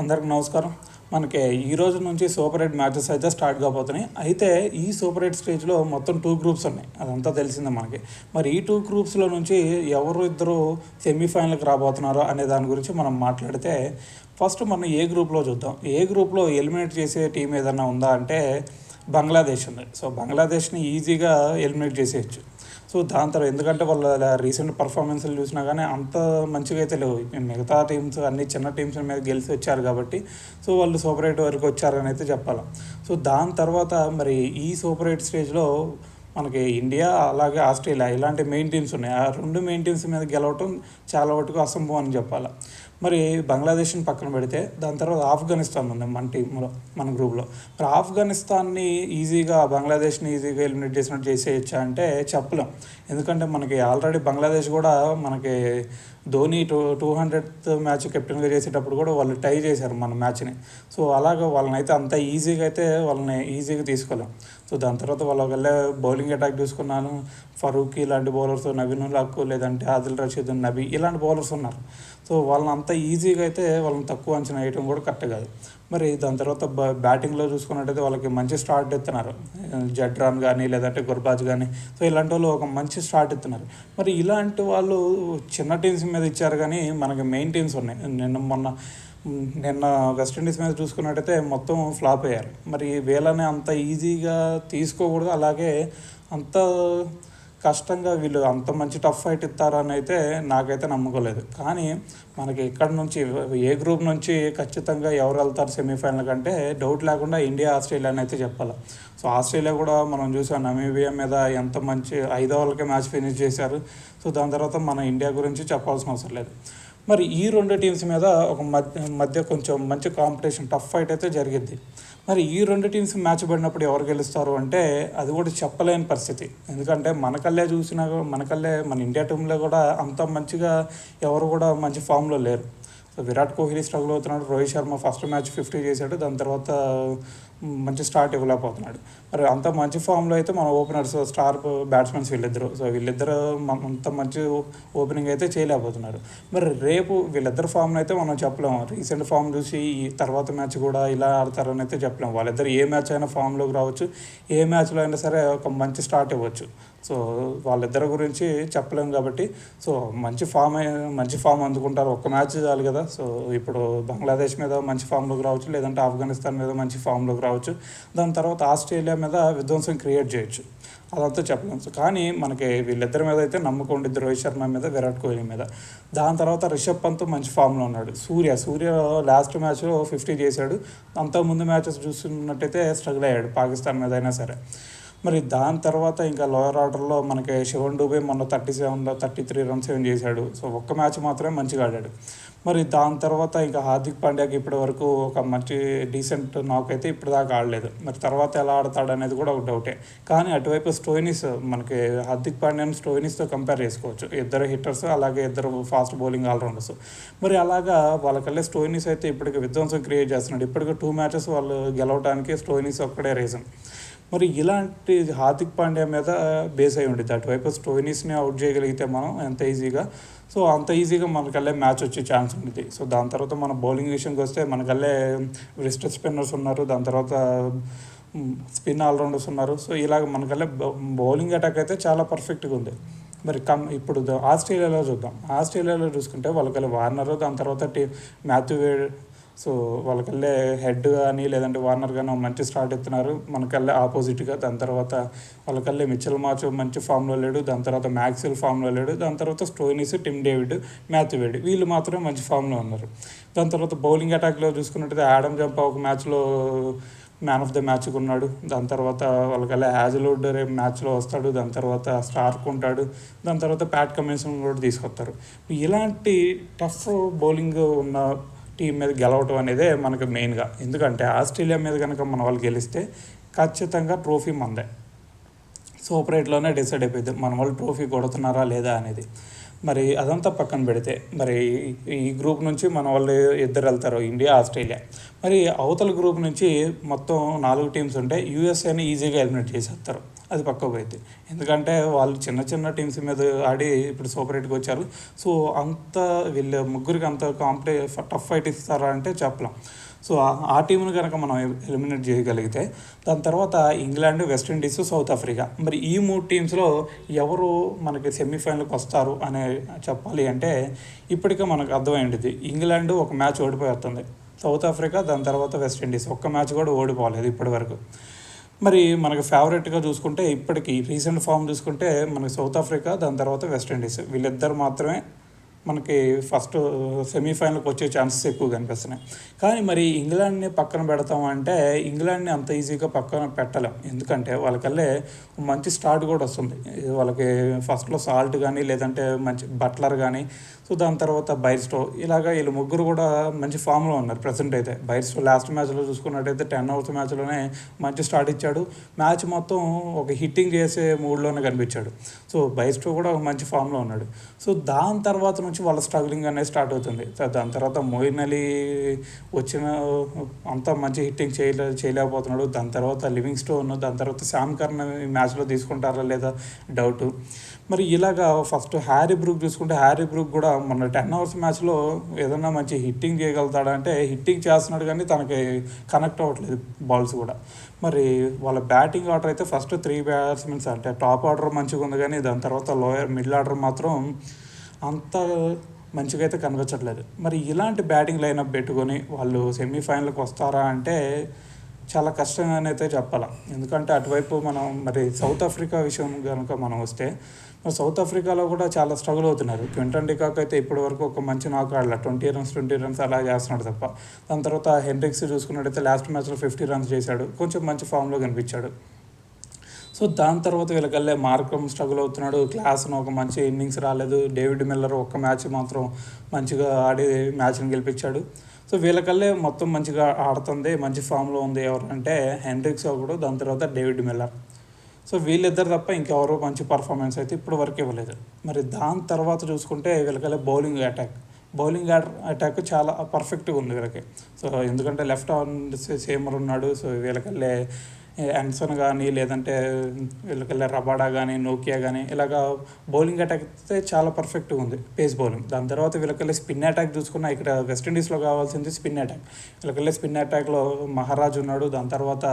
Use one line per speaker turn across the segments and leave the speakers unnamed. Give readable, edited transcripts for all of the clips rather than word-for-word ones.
అందరికి నమస్కారం. మనకి ఈ రోజు నుంచి సూపర్ 8 మ్యాచెస్ అయితే స్టార్ట్ కాబోతున్నాయి. అయితే ఈ సూపర్ 8 స్టేజ్లో మొత్తం 2 గ్రూప్స్ ఉన్నాయి, అదంతా తెలిసిందే మనకి. మరి ఈ 2 గ్రూప్స్లో నుంచి ఎవరు ఇద్దరు సెమీఫైనల్కి రాబోతున్నారో అనే దాని గురించి మనం మాట్లాడితే, ఫస్ట్ మనం ఏ గ్రూప్లో చూద్దాం. ఏ గ్రూప్లో ఎలిమినేట్ చేసే టీం ఏదైనా ఉందా అంటే బంగ్లాదేశ్ ఉంది. సో బంగ్లాదేశ్ని ఈజీగా ఎలిమినేట్ చేసేయచ్చు. సో దాని తర్వాత ఎందుకంటే వాళ్ళ రీసెంట్ పర్ఫార్మెన్స్లు చూసినా కానీ అంత మంచిగా అయితే లేవు. మిగతా టీమ్స్ అన్ని చిన్న టీమ్స్ మీద గెలిచి వచ్చారు కాబట్టి సో వాళ్ళు సూపర్ 8 వరకు వచ్చారని అయితే చెప్పాలి. సో దాని తర్వాత మరి ఈ సూపర్ 8 స్టేజ్లో మనకి ఇండియా అలాగే ఆస్ట్రేలియా ఇలాంటి మెయిన్ టీమ్స్ ఉన్నాయి. ఆ రెండు మెయిన్ టీమ్స్ మీద గెలవటం చాలా వరకు అసంభవం అని చెప్పాలి. మరి బంగ్లాదేశ్ని పక్కన పెడితే దాని తర్వాత ఆఫ్ఘనిస్తాన్ ఉంది మన టీంలో, మన గ్రూప్లో. మరి ఆఫ్ఘనిస్తాన్ని బంగ్లాదేశ్ని ఈజీగా ఎలిమినేట్ చేసినట్టు చేసేయచ్చా అంటే చెప్పలేం. ఎందుకంటే మనకి ఆల్రెడీ బంగ్లాదేశ్ కూడా మనకి ధోని 200th మ్యాచ్ కెప్టెన్గా చేసేటప్పుడు కూడా వాళ్ళు టై చేశారు మన మ్యాచ్ని. సో అలాగ వాళ్ళని అయితే అంత ఈజీగా అయితే వాళ్ళని ఈజీగా తీసుకోలేం. సో దాని తర్వాత వాళ్ళ బౌలింగ్ అటాక్ చూసుకున్నాను. ఫరూక్ ఇలాంటి బౌలర్స్, నవీన్ ఉల్ లేదంటే ఆదిల్ రషీద్, నబీ ఇలాంటి బౌలర్స్ ఉన్నారు. సో వాళ్ళని అంత ఈజీగా అయితే వాళ్ళని తక్కువ అంచనా వేయడం కూడా కరెక్ట్ కాదు. మరి దాని తర్వాత బ్యాటింగ్లో చూసుకున్నట్టయితే వాళ్ళకి మంచి స్టార్ట్ ఇస్తున్నారు. జడ్రాన్ కానీ లేదంటే గుర్బాజ్ కానీ, సో ఇలాంటి వాళ్ళు ఒక మంచి స్టార్ట్ ఇస్తున్నారు. మరి ఇలాంటి వాళ్ళు చిన్న టీమ్స్ మీద ఇచ్చారు కానీ మనకి మెయిన్ టీమ్స్ ఉన్నాయి. నిన్న వెస్టిండీస్ మీద చూసుకున్నట్టయితే మొత్తం ఫ్లాప్ అయ్యారు. మరి వీళ్ళని అంత ఈజీగా తీసుకోకూడదు, అలాగే అంత కష్టంగా వీళ్ళు అంత మంచి టఫ్ ఫైట్ ఇస్తారని అయితే నాకైతే నమ్మకలేదు. కానీ మనకి ఇక్కడ నుంచి ఏ గ్రూప్ నుంచి ఖచ్చితంగా ఎవరు వెళ్తారు సెమీఫైనల్ కంటే డౌట్ లేకుండా ఇండియా, ఆస్ట్రేలియా అని అయితే చెప్పాలి. సో ఆస్ట్రేలియా కూడా మనం చూసాం, నమీబియా మీద ఎంత మంచి 5 ఓవర్లకే మ్యాచ్ ఫినిష్ చేశారు. సో దాని తర్వాత మన ఇండియా గురించి చెప్పాల్సిన అవసరం లేదు. మరి ఈ రెండు టీమ్స్ మీద ఒక మధ్య కొంచెం మంచి కాంపిటీషన్, టఫ్ ఫైట్ అయితే జరిగింది. మరి ఈ రెండు టీమ్స్ మ్యాచ్ పడినప్పుడు ఎవరు గెలుస్తారు అంటే అది కూడా చెప్పలేని పరిస్థితి. ఎందుకంటే మన ఇండియా టీంలో కూడా అంత మంచిగా ఎవరు కూడా మంచి ఫామ్లో లేరు. సో విరాట్ కోహ్లీ స్ట్రగుల్ అవుతున్నాడు. రోహిత్ శర్మ ఫస్ట్ మ్యాచ్ 50 చేశాడు, దాని తర్వాత మంచి స్టార్ట్ ఇవ్వలేకపోతున్నాడు. మరి అంత మంచి ఫామ్లో అయితే మన ఓపెనర్స్, స్టార్ బ్యాట్స్మెన్స్ వీళ్ళిద్దరు అంత మంచి ఓపెనింగ్ అయితే చేయలేకపోతున్నారు. మరి రేపు వీళ్ళిద్దరు ఫామ్ని అయితే మనం చెప్పలేము. రీసెంట్ ఫామ్ చూసి ఈ తర్వాత మ్యాచ్ కూడా ఇలా ఆడతారని అయితే చెప్పలేము. వాళ్ళిద్దరు ఏ మ్యాచ్ అయినా ఫామ్లోకి రావచ్చు, ఏ మ్యాచ్లో అయినా సరే ఒక మంచి స్టార్ట్ ఇవ్వచ్చు. సో వాళ్ళిద్దరి గురించి చెప్పలేము కాబట్టి సో మంచి ఫామ్ అందుకుంటారు. ఒక్క మ్యాచ్ చాలు కదా. సో ఇప్పుడు బంగ్లాదేశ్ మీద మంచి ఫామ్లోకి రావచ్చు, లేదంటే ఆఫ్ఘనిస్తాన్ మీద మంచి ఫామ్లోకి రావచ్చు. దాని తర్వాత ఆస్ట్రేలియా మీద విధ్వంసం క్రియేట్ చేయొచ్చు, అదంతా చెప్పలేము. సో కానీ మనకి వీళ్ళిద్దరి మీద అయితే నమ్మకం ఉండిద్ది, రోహిత్ శర్మ మీద, విరాట్ కోహ్లీ మీద. దాని తర్వాత రిషబ్ పంత్ మంచి ఫామ్లో ఉన్నాడు. సూర్య లాస్ట్ మ్యాచ్లో 50 చేశాడు. అంతకుముందు మ్యాచెస్ చూస్తున్నట్టయితే స్ట్రగుల్ అయ్యాడు పాకిస్తాన్ మీద అయినా సరే. మరి దాని తర్వాత ఇంకా లోయర్ ఆర్డర్లో మనకి శివన్ డూబే మొన్న 33 రన్స్ ఏం చేశాడు. సో ఒక్క మ్యాచ్ మాత్రమే మంచిగా ఆడాడు. మరి దాని తర్వాత ఇంకా హార్దిక్ పాండ్యాకి ఇప్పటి వరకు ఒక మంచి డీసెంట్ నాక్ అయితే ఇప్పుడు దాకా ఆడలేదు. మరి తర్వాత ఎలా ఆడతాడు అనేది కూడా ఒక డౌటే. కానీ అటువైపు స్టోయినిస్, మనకి హార్దిక్ పాండ్యాని స్టోయినిస్తో కంపేర్ చేసుకోవచ్చు. ఇద్దరు హిట్టర్స్, అలాగే ఇద్దరు ఫాస్ట్ బౌలింగ్ ఆల్రౌండర్స్. మరి అలాగా వాళ్ళకల్లే స్టోయినిస్ అయితే ఇప్పటికి విధ్వంసం క్రియేట్ చేస్తున్నాడు. ఇప్పటికి 2 మ్యాచెస్ వాళ్ళు గెలవడానికి స్టోయినిస్ ఒక్కడే రీజన్. మరి ఇలాంటి హార్దిక్ పాండ్యా మీద బేస్ అయి ఉండేది. అటువైపు స్టోయినిస్ని అవుట్ చేయగలిగితే మనం అంత ఈజీగా మనకల్లే మ్యాచ్ వచ్చే ఛాన్స్ ఉంటుంది. సో దాని తర్వాత మన బౌలింగ్ విషయంకి వస్తే మనకల్లే రిస్ట్ స్పిన్నర్స్ ఉన్నారు, దాని తర్వాత స్పిన్ ఆల్రౌండర్స్ ఉన్నారు. సో ఇలాగ మనకల్లే బౌలింగ్ అటాక్ అయితే చాలా పర్ఫెక్ట్గా ఉంది. మరి ఇప్పుడు ఆస్ట్రేలియాలో చూసుకుంటే వాళ్ళకల్లే వార్నరు, దాని తర్వాత మాథ్యూ వేడ్, సో వాళ్ళకల్లే హెడ్ కానీ లేదంటే వార్నర్ కానీ మంచి స్టార్ట్ ఇస్తున్నారు మనకల్లే ఆపోజిట్గా. దాని తర్వాత వాళ్ళకల్లే మిచెల్ మార్ష్ మంచి ఫామ్లో లేడు, దాని తర్వాత మ్యాక్స్వెల్ ఫామ్లో లేడు, దాని తర్వాత Stoinis, Tim David, Matthew Wade వీళ్ళు మాత్రమే మంచి ఫామ్లో ఉన్నారు. దాని తర్వాత బౌలింగ్ అటాక్లో చూసుకున్నట్టయితే ఆడమ్ జంపా ఒక మ్యాచ్లో మ్యాన్ ఆఫ్ ద మ్యాచ్కి ఉన్నాడు. దాని తర్వాత వాళ్ళకల్లా హ్యాజల్వుడ్ రేపు మ్యాచ్లో వస్తాడు, దాని తర్వాత స్టార్క్ ఉంటాడు, దాని తర్వాత ప్యాట్ కమిన్స్ని కూడా తీసుకొస్తారు. ఇలాంటి టఫ్ బౌలింగ్ ఉన్న టీం మీద గెలవటం అనేదే మనకు మెయిన్గా. ఎందుకంటే ఆస్ట్రేలియా మీద కనుక మన వాళ్ళు గెలిస్తే ఖచ్చితంగా ట్రోఫీ మనదే. సూపర్ 8లోనే డిసైడ్ అయిపోయింది మన వాళ్ళు ట్రోఫీ కొడుతున్నారా లేదా అనేది. మరి అదంతా పక్కన పెడితే మరి ఈ గ్రూప్ నుంచి మన వాళ్ళు ఇద్దరు వెళ్తారు, ఇండియా, ఆస్ట్రేలియా. మరి అవతల గ్రూప్ నుంచి మొత్తం 4 టీమ్స్ ఉంటే యూఎస్ఏని ఈజీగా ఎలిమినేట్ చేసేస్తారు. అది పక్క పోయింది. ఎందుకంటే వాళ్ళు చిన్న చిన్న టీమ్స్ మీద ఆడి ఇప్పుడు సూపర్ ఎయిట్కి వచ్చారు. సో అంత వీళ్ళ ముగ్గురికి అంత టఫ్ ఫైట్ ఇస్తారా అంటే చెప్పలేం. సో ఆ టీంను కనుక మనం ఎలిమినేట్ చేయగలిగితే దాని తర్వాత ఇంగ్లాండ్, వెస్టిండీస్, సౌత్ ఆఫ్రికా, మరి ఈ 3 టీమ్స్లో ఎవరు మనకి సెమీఫైనల్కి వస్తారు అనే చెప్పాలి అంటే ఇప్పటికే మనకు అర్థమైంది. ఇంగ్లాండ్ ఒక మ్యాచ్ ఓడిపోతుంది, సౌత్ ఆఫ్రికా, దాని తర్వాత వెస్టిండీస్ ఒక్క మ్యాచ్ కూడా ఓడిపోలేదు ఇప్పటి వరకు. మరి మనకు ఫేవరెట్గా చూసుకుంటే ఇప్పటికి రీసెంట్ ఫామ్ చూసుకుంటే మనకి సౌత్ ఆఫ్రికా, దాని తర్వాత వెస్టిండీస్, వీళ్ళిద్దరు మాత్రమే మనకి ఫస్ట్ సెమీఫైనల్కి వచ్చే ఛాన్సెస్ ఎక్కువ కనిపిస్తున్నాయి. కానీ మరి ఇంగ్లాండ్ని పక్కన పెడతామంటే ఇంగ్లాండ్ని అంత ఈజీగా పక్కన పెట్టలేం. ఎందుకంటే వాళ్ళకల్లే మంచి స్టార్ట్ కూడా వస్తుంది. వాళ్ళకి ఫస్ట్లో సాల్ట్ కానీ, లేదంటే మంచి బట్లర్ కానీ, సో దాని తర్వాత బైర్స్టో, ఇలాగ వీళ్ళు ముగ్గురు కూడా మంచి ఫామ్లో ఉన్నారు ప్రజెంట్ అయితే. బైర్స్టో లాస్ట్ మ్యాచ్లో చూసుకున్నట్టయితే 10 ఓవర్స్ మ్యాచ్లోనే మంచి స్టార్ట్ ఇచ్చాడు. మ్యాచ్ మొత్తం ఒక హిట్టింగ్ చేసే మూడ్లోనే కనిపించాడు. సో బైర్స్టో కూడా ఒక మంచి ఫామ్లో ఉన్నాడు. సో దాని తర్వాత నుంచి వాళ్ళ స్ట్రగ్లింగ్ అనేది స్టార్ట్ అవుతుంది. దాని తర్వాత మోయిన్ అలీ వచ్చిన అంత మంచి హిట్టింగ్ చేయలేకపోతున్నాడు. దాని తర్వాత లివింగ్ స్టోన్, దాని తర్వాత శామ్ కర్న్ ఈ మ్యాచ్లో తీసుకుంటారా లేదా డౌట్. మరి ఇలాగా ఫస్ట్ హ్యారీ బ్రూక్ చూసుకుంటే హ్యారీ బ్రూక్ కూడా మన 10 ఓవర్స్ మ్యాచ్లో ఏదన్నా మంచి హిట్టింగ్ చేయగలుగుతాడా అంటే హిట్టింగ్ చేస్తున్నాడు కానీ తనకి కనెక్ట్ అవ్వట్లేదు బాల్స్ కూడా. మరి వాళ్ళ బ్యాటింగ్ ఆర్డర్ అయితే ఫస్ట్ 3 బ్యాట్స్మెన్స్ అంటే టాప్ ఆర్డర్ మంచిగా ఉంది, కానీ దాని తర్వాత లోయర్ మిడిల్ ఆర్డర్ మాత్రం అంత మంచిగా అయితే కనిపించట్లేదు. మరి ఇలాంటి బ్యాటింగ్ లైనప్ పెట్టుకొని వాళ్ళు సెమీఫైనల్కి వస్తారా అంటే చాలా కష్టంగానే అయితే చెప్పాలి. ఎందుకంటే అటువైపు మనం మరి సౌత్ ఆఫ్రికా విషయం కనుక మనం వస్తే సౌత్ ఆఫ్రికాలో కూడా చాలా స్ట్రగుల్ అవుతున్నారు. క్వింటన్ డికాక్ అయితే ఇప్పటి వరకు ఒక మంచి నాక్ ఆడలే, 20 రన్స్ అలా చేస్తున్నాడు తప్ప. దాని తర్వాత హెన్రిక్స్ చూసుకున్నట్టయితే లాస్ట్ మ్యాచ్లో 50 రన్స్ చేశాడు, కొంచెం మంచి ఫామ్లో కనిపించాడు. సో దాని తర్వాత వీళ్ళకల్లే మార్కమ్ స్ట్రగుల్ అవుతున్నాడు, క్లాస్ను ఒక మంచి ఇన్నింగ్స్ రాలేదు, డేవిడ్ మిల్లర్ ఒక్క మ్యాచ్ మాత్రం మంచిగా ఆడి మ్యాచ్ని గెలిపించాడు. సో వీళ్ళకల్లే మొత్తం మంచిగా ఆడుతుంది, మంచి ఫామ్లో ఉంది ఎవరంటే హెన్రిక్స్ ఒకడు, దాని తర్వాత డేవిడ్ మిల్లర్. సో వీళ్ళిద్దరు తప్ప ఇంకెవరో మంచి పర్ఫార్మెన్స్ అయితే ఇప్పుడు వరకు ఇవ్వలేదు. మరి దాని తర్వాత చూసుకుంటే వీళ్ళకల్లే బౌలింగ్ అటాక్ చాలా పర్ఫెక్ట్గా ఉంది వీళ్ళకి. సో ఎందుకంటే లెఫ్ట్ హ్యాండ్ సేమర్ ఉన్నాడు. సో వీళ్ళకల్లే యాన్సన్ కానీ, లేదంటే వీళ్ళకల్లే రబాడా కానీ, నోకియా కానీ, ఇలాగా బౌలింగ్ అటాక్ అయితే చాలా పర్ఫెక్ట్గా ఉంది, పేస్ బౌలింగ్. దాని తర్వాత వీళ్ళకల్లే స్పిన్ అటాక్ చూసుకున్నా ఇక్కడ వెస్టిండీస్లో కావాల్సింది స్పిన్ అటాక్. వీళ్ళకల్లే స్పిన్ అటాక్లో మహారాజ్ ఉన్నాడు, దాని తర్వాత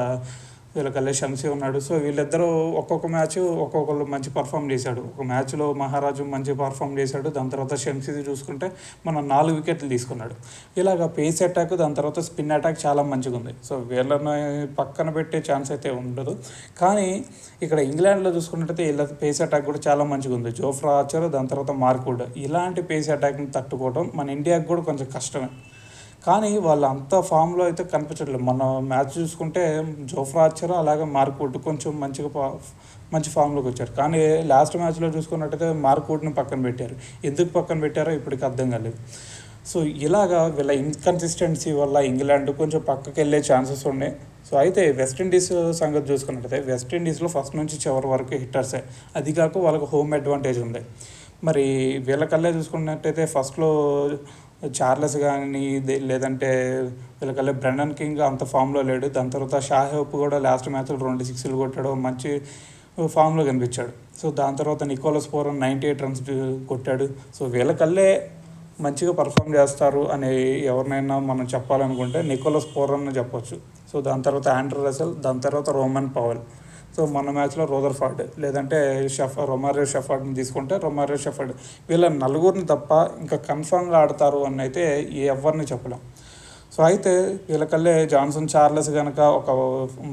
వీళ్ళకల్లే షంసీ ఉన్నాడు. సో వీళ్ళిద్దరూ ఒక్కొక్క మ్యాచ్ ఒక్కొక్కరు మంచి పర్ఫామ్ చేశాడు. ఒక మ్యాచ్లో మహారాజు మంచి పర్ఫామ్ చేశాడు, దాని తర్వాత షంసీ చూసుకుంటే మనం 4 వికెట్లు తీసుకున్నాడు. ఇలాగ పేస్ అటాక్, దాని తర్వాత స్పిన్ అటాక్ చాలా మంచిగా ఉంది. సో వీళ్ళని పక్కన పెట్టే ఛాన్స్ అయితే ఉండదు. కానీ ఇక్కడ ఇంగ్లాండ్లో చూసుకున్నట్టయితే వీళ్ళ పేస్ అటాక్ కూడా చాలా మంచిగా ఉంది. జోఫ్రా ఆర్చర్, దాని తర్వాత మార్క్వుడ్, ఇలాంటి పేస్ అటాక్ని తట్టుకోవడం మన ఇండియాకి కూడా కొంచెం కష్టమే. కానీ వాళ్ళు అంత ఫామ్లో అయితే కనిపించట్లేదు. మన మ్యాచ్ చూసుకుంటే జోఫ్రా ఆర్చర్ అలాగే మార్క్వుడ్ కొంచెం మంచి ఫామ్లోకి వచ్చారు. కానీ లాస్ట్ మ్యాచ్లో చూసుకున్నట్టయితే మార్క్వుడ్ని పక్కన పెట్టారు. ఎందుకు పక్కన పెట్టారో ఇప్పటికి అర్థం కాలేదు. సో ఇలాగా వీళ్ళ ఇన్కన్సిస్టెన్సీ వల్ల ఇంగ్లాండ్ కొంచెం పక్కకి వెళ్ళే ఛాన్సెస్ ఉన్నాయి. సో అయితే వెస్టిండీస్ సంగతి చూసుకున్నట్టయితే వెస్టిండీస్లో ఫస్ట్ నుంచి చివరి వరకు హిట్టర్సే, అది కాక వాళ్ళకి హోమ్ అడ్వాంటేజ్ ఉంది. మరి వీళ్ళకల్లే చూసుకున్నట్టయితే ఫస్ట్లో చార్లెస్ కానీ, లేదంటే వీళ్ళకల్లే బ్రెండన్ కింగ్ అంత ఫామ్లో లేడు. దాని తర్వాత షాహేప్ కూడా లాస్ట్ మ్యాచ్లో 2 సిక్స్లు కొట్టాడు, మంచి ఫామ్లో కనిపించాడు. సో దాని తర్వాత నికోలస్ పూరన్ 98 రన్స్ కొట్టాడు. సో వీళ్ళకల్లే మంచిగా పర్ఫామ్ చేస్తారు అని ఎవరినైనా మనం చెప్పాలనుకుంటే నికోలస్ పూరన్ చెప్పొచ్చు. సో దాని తర్వాత ఆండ్రూ రసెల్, దాని తర్వాత రోమన్ పవెల్. సో మన మ్యాచ్లో రొదర్ఫర్డ్, లేదంటే రొమారియో షెఫర్డ్ని తీసుకుంటే రొమారియో షెఫర్డ్. వీళ్ళ నలుగురిని తప్ప ఇంకా కన్ఫామ్గా ఆడతారు అని అయితే ఎవరిని చెప్పలేం. సో అయితే వీళ్ళకల్లే జాన్సన్ చార్లెస్ కనుక ఒక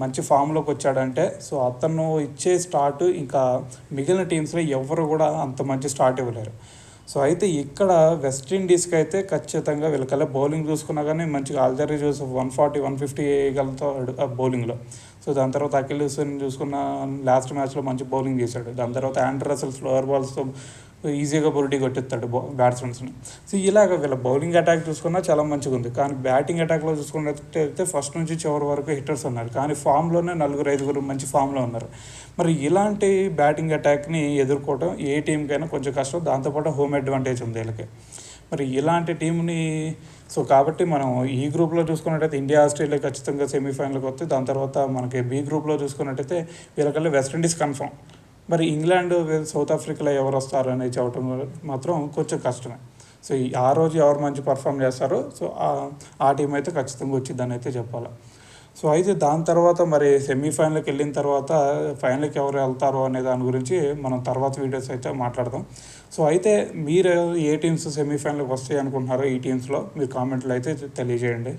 మంచి ఫామ్లోకి వచ్చాడంటే సో అతను ఇచ్చే స్టార్ట్ ఇంకా మిగిలిన టీమ్స్లో ఎవరు కూడా అంత మంచి స్టార్ట్ ఇవ్వలేరు. సో అయితే ఇక్కడ వెస్టిండీస్కి అయితే ఖచ్చితంగా వీళ్ళకల్లా బౌలింగ్ చూసుకున్నా కానీ మంచిగా ఆల్జరీ జోసెఫ్ 140, 150 వేయగలుగుతాడు ఆ బౌలింగ్లో. సో దాని తర్వాత అఖిల్ హుసేన్ చూసుకున్న లాస్ట్ మ్యాచ్లో మంచి బౌలింగ్ చేశాడు. దాని తర్వాత ఆండ్రూ రసెల్ స్లోవర్ బాల్స్తో ఈజీగా బురిటీ కొట్టిస్తాడు బ్యాట్స్మెన్స్ని. సో ఇలాగ వీళ్ళ బౌలింగ్ అటాక్ చూసుకున్నా చాలా మంచిగా ఉంది. కానీ బ్యాటింగ్ అటాక్లో చూసుకున్నట్టయితే ఫస్ట్ నుంచి చివరి వరకు హిట్టర్స్ ఉన్నారు, కానీ ఫామ్లోనే 4-5 మంచి ఫామ్లో ఉన్నారు. మరి ఇలాంటి బ్యాటింగ్ అటాక్ని ఎదుర్కోవడం ఏ టీంకైనా కొంచెం కష్టం. దాంతోపాటు హోమ్ అడ్వాంటేజ్ ఉంది వీళ్ళకి. మరి ఇలాంటి టీంని సో కాబట్టి మనం ఈ గ్రూప్లో చూసుకున్నట్టయితే ఇండియా ఆస్ట్రేలియా ఖచ్చితంగా సెమీఫైనల్కి వస్తే, దాని తర్వాత మనకి బి గ్రూప్లో చూసుకున్నట్టయితే వీళ్ళకల్లా వెస్టిండీస్ కన్ఫర్మ్. మరి ఇంగ్లాండ్ సౌత్ ఆఫ్రికాలో ఎవరు వస్తారు అనేది చెప్పడం మాత్రం కొంచెం కష్టమే. సో ఆ రోజు ఎవరు మంచి పర్ఫామ్ చేస్తారో సో ఆ టీం అయితే ఖచ్చితంగా వచ్చిందని అయితే చెప్పాలి. సో అయితే దాని తర్వాత మరి సెమీఫైనల్కి వెళ్ళిన తర్వాత ఫైనల్కి ఎవరు వెళ్తారో అనే దాని గురించి మనం తర్వాత వీడియోస్ అయితే మాట్లాడదాం. సో అయితే మీరు ఏ టీమ్స్ సెమీఫైనల్కి వస్తాయి అనుకుంటున్నారో ఈ టీమ్స్లో మీరు కామెంట్లో అయితే తెలియజేయండి.